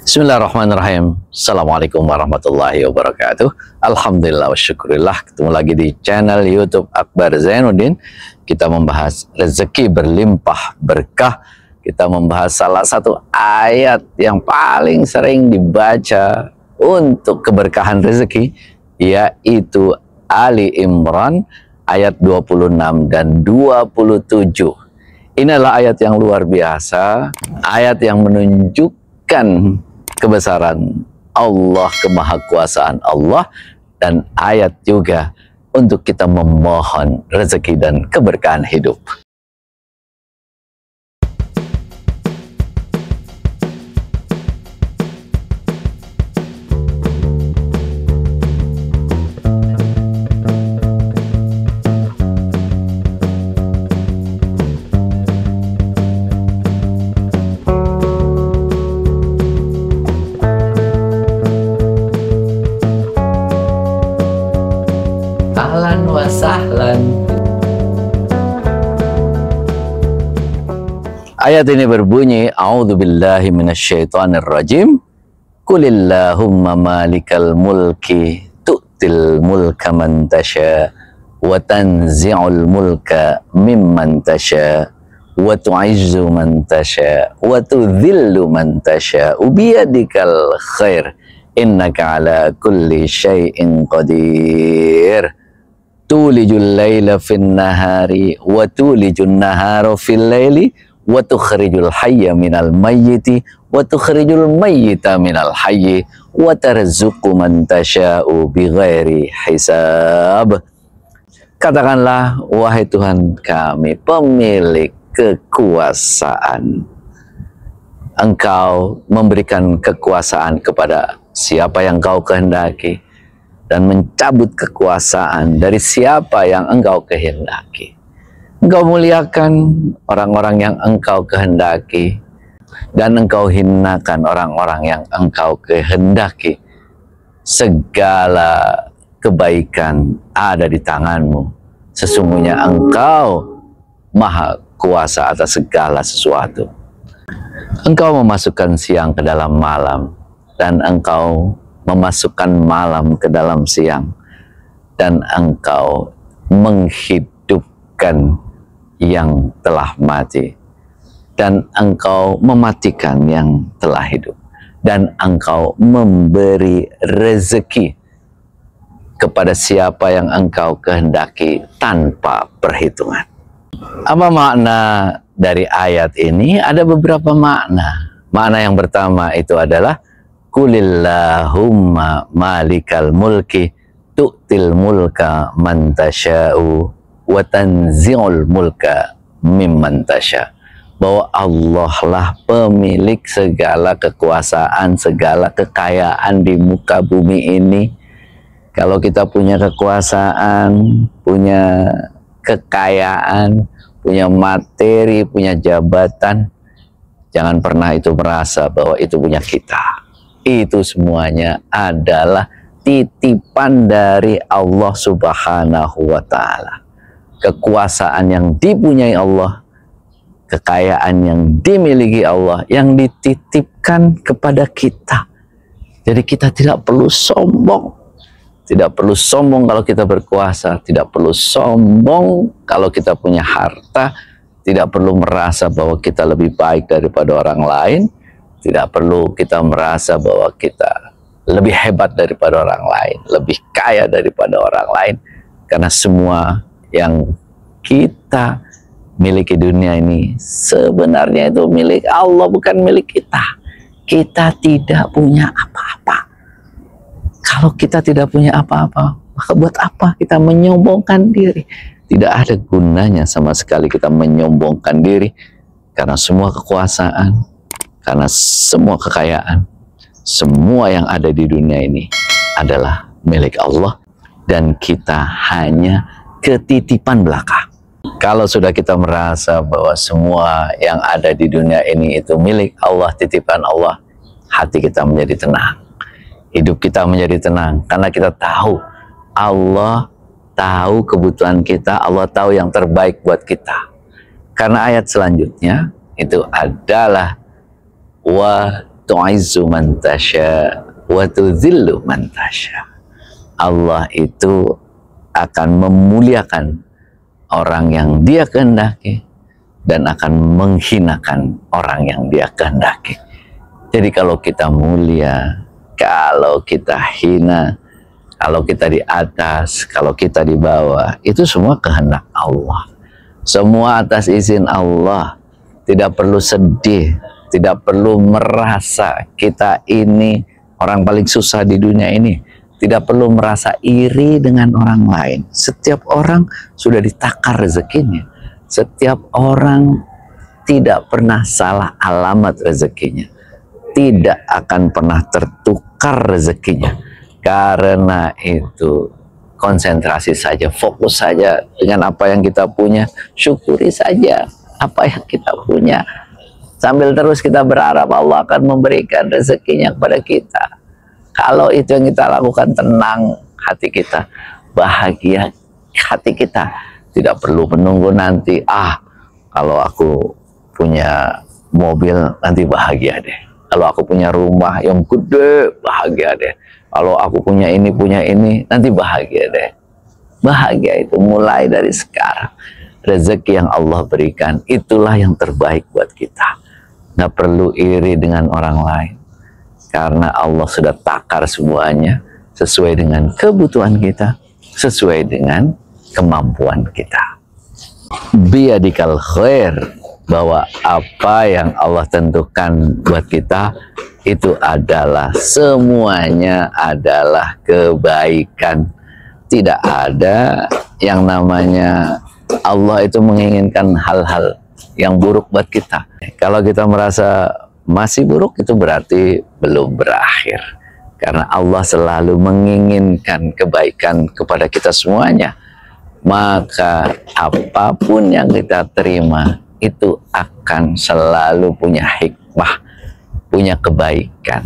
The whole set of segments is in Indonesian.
Bismillahirrahmanirrahim. Assalamualaikum warahmatullahi wabarakatuh. Alhamdulillah wa syukurillah. Ketemu lagi di channel YouTube Akbar Zainuddin. Kita membahas rezeki berlimpah berkah. Kita membahas salah satu ayat yang paling sering dibaca untuk keberkahan rezeki, yaitu Ali Imran ayat 26 dan 27. Ini adalah ayat yang luar biasa, ayat yang menunjukkan kebesaran Allah, kemahakuasaan Allah, dan ayat juga untuk kita memohon rezeki dan keberkahan hidup. Ahlan wa sahlan. Ayat ini berbunyi, A'udzubillahi minasyaitonir rajim. Qulillahumma malikal mulki tu'til mulka man tasha wa tanzi'ul mulka mimman tasha wa tu'izzu man tasha wa tudhillu man tasha biyadikal khair innaka ala kulli syai'in qadir. Tulijul laila fin nahari wa tulijun nahara fil laili wa tukhrijul hayya minal mayyiti wa tukhrijul mayyita minal hayyi wa tarzuqu man tasha'u bighairi hisab. Katakanlah, wahai Tuhan kami, pemilik kekuasaan. Engkau memberikan kekuasaan kepada siapa yang Engkau kehendaki, dan mencabut kekuasaan dari siapa yang Engkau kehendaki. Engkau muliakan orang-orang yang Engkau kehendaki, dan Engkau hinakan orang-orang yang Engkau kehendaki. Segala kebaikan ada di tangan-Mu. Sesungguhnya Engkau maha kuasa atas segala sesuatu. Engkau memasukkan siang ke dalam malam, dan Engkau memasukkan malam ke dalam siang, dan Engkau menghidupkan yang telah mati, dan Engkau mematikan yang telah hidup, dan Engkau memberi rezeki kepada siapa yang Engkau kehendaki tanpa perhitungan. Apa makna dari ayat ini? Ada beberapa makna. Makna yang pertama itu adalah Qulillahumma malikal mulki tu'til mulka man tasha'u wa tanzi'ul mulka mimman tasha'. Bahwa Allah lah pemilik segala kekuasaan, segala kekayaan di muka bumi ini. Kalau kita punya kekuasaan, punya kekayaan, punya materi, punya jabatan, jangan pernah itu merasa bahwa itu punya kita. Itu semuanya adalah titipan dari Allah Subhanahu wa Ta'ala. Kekuasaan yang dipunyai Allah, kekayaan yang dimiliki Allah, yang dititipkan kepada kita. Jadi kita tidak perlu sombong. Tidak perlu sombong kalau kita berkuasa, tidak perlu sombong kalau kita punya harta, tidak perlu merasa bahwa kita lebih baik daripada orang lain, tidak perlu kita merasa bahwa kita lebih hebat daripada orang lain, lebih kaya daripada orang lain, karena semua yang kita miliki dunia ini sebenarnya itu milik Allah, bukan milik kita. Kita tidak punya apa-apa. Kalau kita tidak punya apa-apa, maka buat apa kita menyombongkan diri? Tidak ada gunanya sama sekali kita menyombongkan diri, karena semua kekuasaan, karena semua kekayaan, semua yang ada di dunia ini adalah milik Allah, dan kita hanya ketitipan belaka. Kalau sudah kita merasa bahwa semua yang ada di dunia ini itu milik Allah, titipan Allah, hati kita menjadi tenang. Hidup kita menjadi tenang, karena kita tahu Allah tahu kebutuhan kita, Allah tahu yang terbaik buat kita. Karena ayat selanjutnya itu adalah wa tu'izzu man tasya wa tudzillu man tasya. Allah itu akan memuliakan orang yang dia kehendaki dan akan menghinakan orang yang dia kehendaki. Jadi kalau kita mulia, kalau kita hina, kalau kita di atas, kalau kita di bawah, itu semua kehendak Allah. Semua atas izin Allah. Tidak perlu sedih, tidak perlu merasa kita ini orang paling susah di dunia ini. Tidak perlu merasa iri dengan orang lain. Setiap orang sudah ditakar rezekinya. Setiap orang tidak pernah salah alamat rezekinya. Tidak akan pernah tertukar rezekinya. Karena itu konsentrasi saja, fokus saja dengan apa yang kita punya. Syukuri saja apa yang kita punya. Sambil terus kita berharap Allah akan memberikan rezekinya kepada kita. Kalau itu yang kita lakukan, tenang hati kita, bahagia hati kita. Tidak perlu menunggu nanti, kalau aku punya mobil nanti bahagia deh. Kalau aku punya rumah yang gede, bahagia deh. Kalau aku punya ini, nanti bahagia deh. Bahagia itu mulai dari sekarang. Rezeki yang Allah berikan, itulah yang terbaik buat kita. Nggak perlu iri dengan orang lain. Karena Allah sudah takar semuanya sesuai dengan kebutuhan kita, sesuai dengan kemampuan kita. Biyadikal khair, bahwa apa yang Allah tentukan buat kita itu adalah semuanya adalah kebaikan. Tidak ada yang namanya Allah itu menginginkan hal-hal yang buruk buat kita. Kalau kita merasa masih buruk, itu berarti belum berakhir. Karena Allah selalu menginginkan kebaikan kepada kita semuanya. Maka apapun yang kita terima itu akan selalu punya hikmah, punya kebaikan.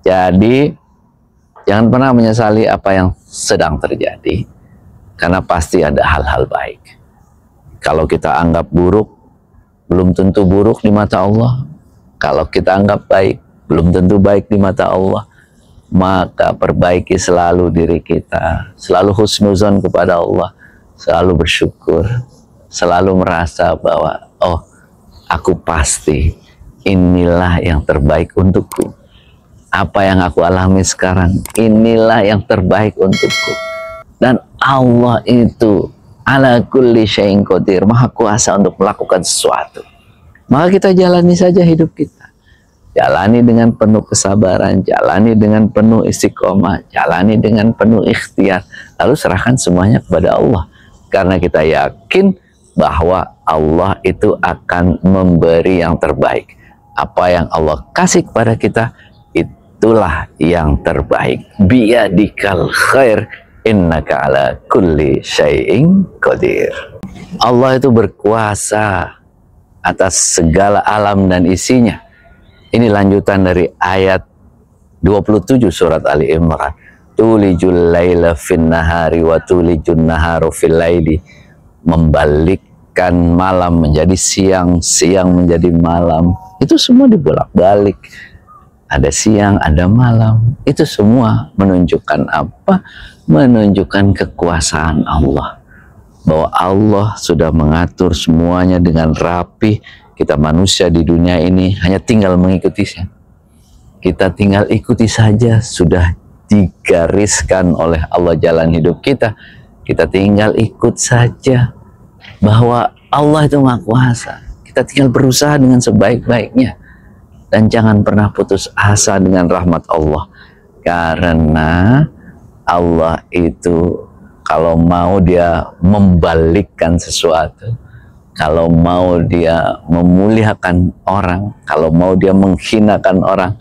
Jadi jangan pernah menyesali apa yang sedang terjadi, karena pasti ada hal-hal baik. Kalau kita anggap buruk, belum tentu buruk di mata Allah. Kalau kita anggap baik, belum tentu baik di mata Allah. Maka perbaiki selalu diri kita, selalu husnuzon kepada Allah, selalu bersyukur, selalu merasa bahwa aku pasti inilah yang terbaik untukku. Apa yang aku alami sekarang, inilah yang terbaik untukku. Dan Allah itu ala kulli syai'in qadir, maha kuasa untuk melakukan sesuatu. Maka kita jalani saja hidup kita. Jalani dengan penuh kesabaran, jalani dengan penuh istiqomah, jalani dengan penuh ikhtiar. Lalu serahkan semuanya kepada Allah. Karena kita yakin bahwa Allah itu akan memberi yang terbaik. Apa yang Allah kasih kepada kita, itulah yang terbaik. Biyadikal khair, innaka ala kulli syai'in qadir. Allah itu berkuasa atas segala alam dan isinya. Ini lanjutan dari ayat 27 surat Ali Imran. Tulijul laila fin nahari wa tulijun naharu fil laili. Membalikkan malam menjadi siang, siang menjadi malam. Itu semua dibolak-balik. Ada siang, ada malam. Itu semua menunjukkan apa? Menunjukkan kekuasaan Allah. Bahwa Allah sudah mengatur semuanya dengan rapi. Kita manusia di dunia ini hanya tinggal mengikutinya. Kita tinggal ikuti saja, sudah digariskan oleh Allah jalan hidup kita. Kita tinggal ikut saja bahwa Allah itu Maha Kuasa. Kita tinggal berusaha dengan sebaik-baiknya. Dan jangan pernah putus asa dengan rahmat Allah. Karena Allah itu kalau mau dia membalikkan sesuatu, kalau mau dia memuliakan orang, kalau mau dia menghinakan orang,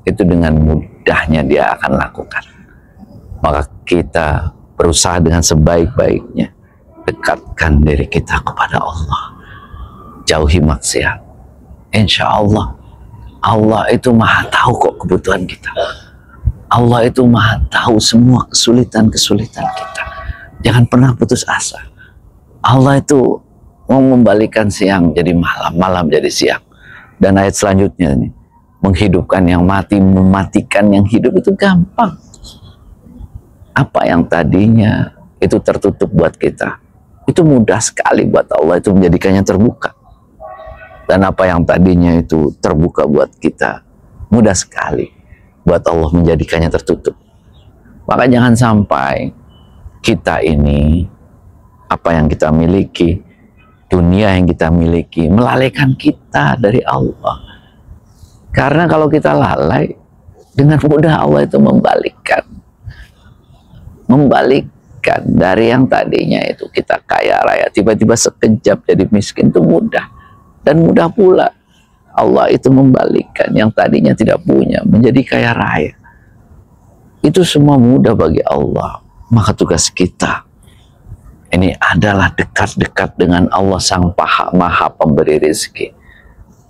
itu dengan mudahnya dia akan lakukan. Maka kita berusaha dengan sebaik-baiknya, dekatkan diri kita kepada Allah, jauhi maksiat. Insya Allah, Allah itu Maha tahu kok kebutuhan kita. Allah itu Maha tahu semua kesulitan-kesulitan kita. Jangan pernah putus asa. Allah itu mau membalikan siang jadi malam, malam jadi siang. Dan ayat selanjutnya ini, menghidupkan yang mati, mematikan yang hidup itu gampang. Apa yang tadinya itu tertutup buat kita, itu mudah sekali buat Allah itu menjadikannya terbuka. Dan apa yang tadinya itu terbuka buat kita, mudah sekali buat Allah menjadikannya tertutup. Maka jangan sampai kita ini, apa yang kita miliki, dunia yang kita miliki, melalaikan kita dari Allah. Karena kalau kita lalai, dengan mudah Allah itu membalikkan dari yang tadinya itu kita kaya raya, tiba-tiba sekejap jadi miskin, itu mudah. Dan mudah pula Allah itu membalikkan yang tadinya tidak punya menjadi kaya raya. Itu semua mudah bagi Allah. Maka tugas kita ini adalah dekat-dekat dengan Allah Sang Maha Pemberi rezeki.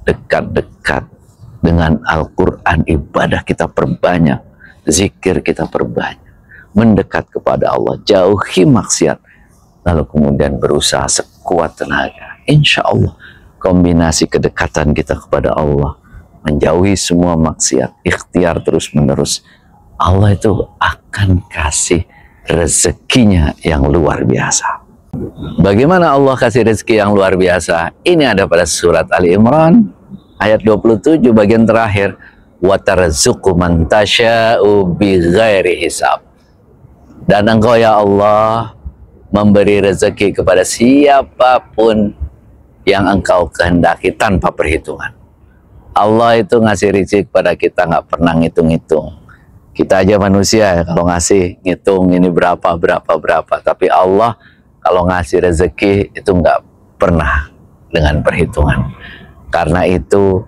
Dekat-dekat dengan Al-Quran, ibadah kita perbanyak, zikir kita perbanyak, mendekat kepada Allah, jauhi maksiat, lalu kemudian berusaha sekuat tenaga. Insya Allah kombinasi kedekatan kita kepada Allah, menjauhi semua maksiat, ikhtiar terus menerus, Allah itu akan kasih rezekinya yang luar biasa. Bagaimana Allah kasih rezeki yang luar biasa? Ini ada pada surat Ali Imran ayat 27 bagian terakhir. Wa tarzuqu man tasya'u bighairi hisab. Dan Engkau ya Allah memberi rezeki kepada siapapun yang Engkau kehendaki tanpa perhitungan. Allah itu ngasih rezeki kepada kita nggak pernah ngitung-ngitung. Kita aja manusia ya, kalau ngasih ngitung ini berapa. Tapi Allah kalau ngasih rezeki itu nggak pernah dengan perhitungan. Karena itu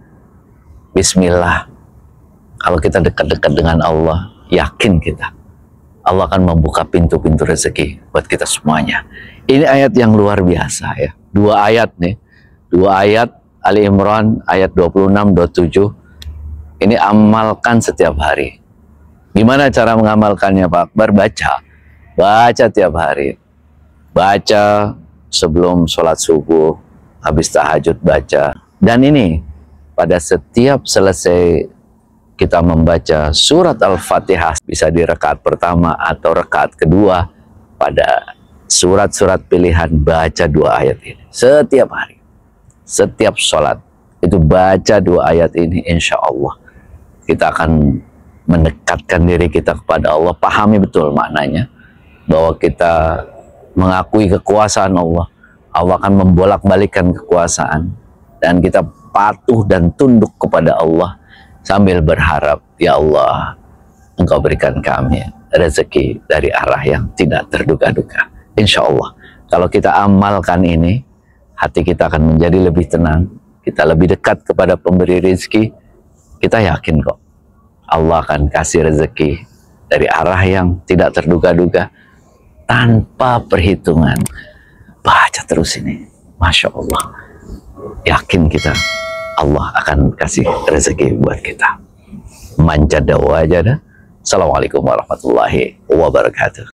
bismillah. Kalau kita dekat-dekat dengan Allah, yakin kita Allah akan membuka pintu-pintu rezeki buat kita semuanya. Ini ayat yang luar biasa ya. Dua ayat nih. Dua ayat Ali Imran ayat 26-27. Ini amalkan setiap hari. Gimana cara mengamalkannya Pak Akbar? Baca tiap hari. Baca sebelum sholat subuh, habis tahajud baca. Dan ini pada setiap selesai kita membaca surat Al-Fatihah, bisa di rakaat pertama atau rakaat kedua, pada surat-surat pilihan baca dua ayat ini setiap hari. Setiap sholat itu baca dua ayat ini, insya Allah kita akan mendekatkan diri kita kepada Allah. Pahami betul maknanya, bahwa kita mengakui kekuasaan Allah. Allah akan membolak-balikan kekuasaan, dan kita patuh dan tunduk kepada Allah sambil berharap, ya Allah, Engkau berikan kami rezeki dari arah yang tidak terduga-duga. Insya Allah kalau kita amalkan ini, hati kita akan menjadi lebih tenang, kita lebih dekat kepada pemberi rezeki. Kita yakin kok Allah akan kasih rezeki dari arah yang tidak terduga-duga, tanpa perhitungan. Baca terus ini, Masya Allah. Yakin kita, Allah akan kasih rezeki buat kita. Man jada wajada. Assalamualaikum warahmatullahi wabarakatuh.